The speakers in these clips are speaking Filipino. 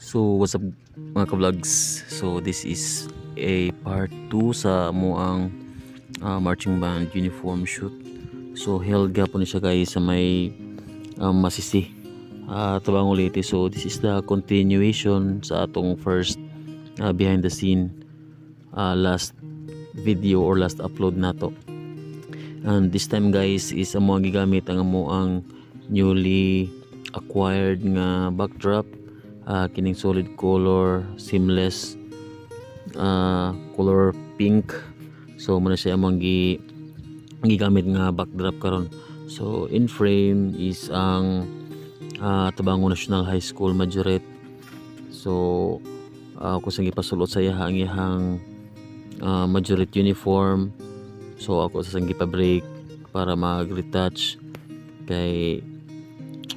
So what's up mga ka-vlogs? So this is a part 2 sa moang marching band uniform shoot. So held gapon siya guys sa may Masisi Tabang Leyte. So this is the continuation sa atong first behind the scene last video or last upload nato. And this time guys is amo gigamit ang amoang newly acquired nga backdrop, kining solid color seamless color pink. So muna siya among gigamit nga backdrop karon. So in frame is ang Tabango National High School majorette. So ako sang gipasulot sa iya ang iyang majorette uniform. So ako sa sang gipa-break para mag-retouch kay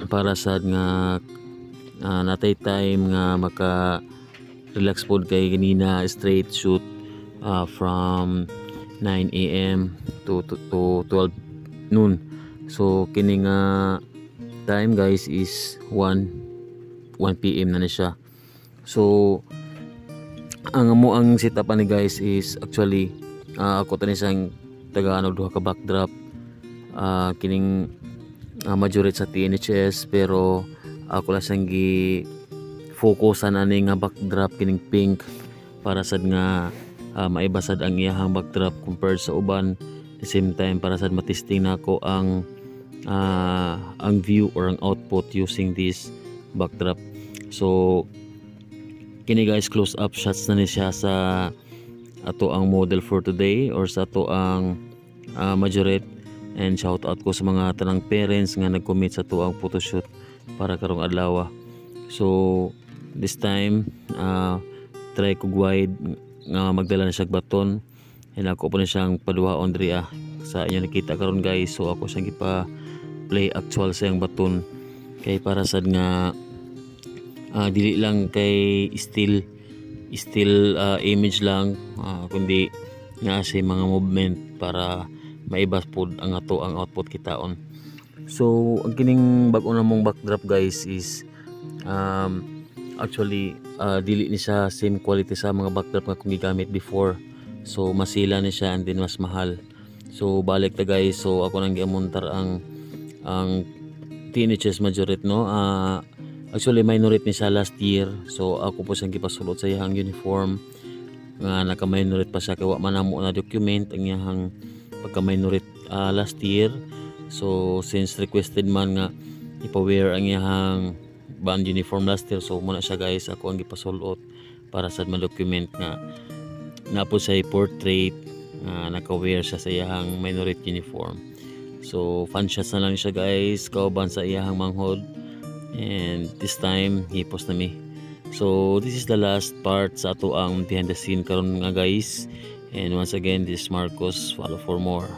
para sad nga natay time nga maka relax pod kay ganina straight shoot from 9 AM to 12 noon. So kini nga time guys is 1 PM na siya. So ang amo ang setup ani guys is actually ako tani sang tagaan og duha ka backdrop, kining majority sa TNHS, pero ako lang sang gi focusan ani nga backdrop kining pink para sad nga maibasad ang iyahang backdrop compared sa uban. At the same time para sad matesting nako ang view or ang output using this backdrop. So kini guys close up shots na ni siya sa ato ang model for today or sa ato ang majorette. And shout out ko sa mga tanang parents nga nag-commit sa ato ang photoshoot para karong adlaw. So this time try ko wide nga magdala na siya baton, and ako po na siyang paduhaon diri sa inyo nakita karon guys. So ako siyang gipa play actual sa yang baton kay para sad nga dili lang kay still image lang, kundi nga sa mga movement para maibas pod ang ato ang output kitaon. So ang kining bag-o namong backdrop guys is actually dili ni siya same quality sa mga backdrop nga kung gigamit before. So masila ni siya and then mas mahal. So balik ta guys. So ako nang giamontar ang TNHS majorette no. Actually minorette ni siya last year. So ako po siyang gipasulot sa iyang uniform nga naka-minorette pa siya kay wa man namo na document ang iyang pagka-minorette last year. So since requested man nga ipa-wear ang iyang band uniform last year, so muna siya guys ako ang gipasulot para sa ma-document nga napo siya portrait naka-wear siya sa iyang minorette uniform. So fan shots na lang siya guys kauban sa iyang manghod. And this time hipos na mi. So this is the last part sa ato ang behind the scene karon nga guys. And once again, this is Marcos. Follow for more.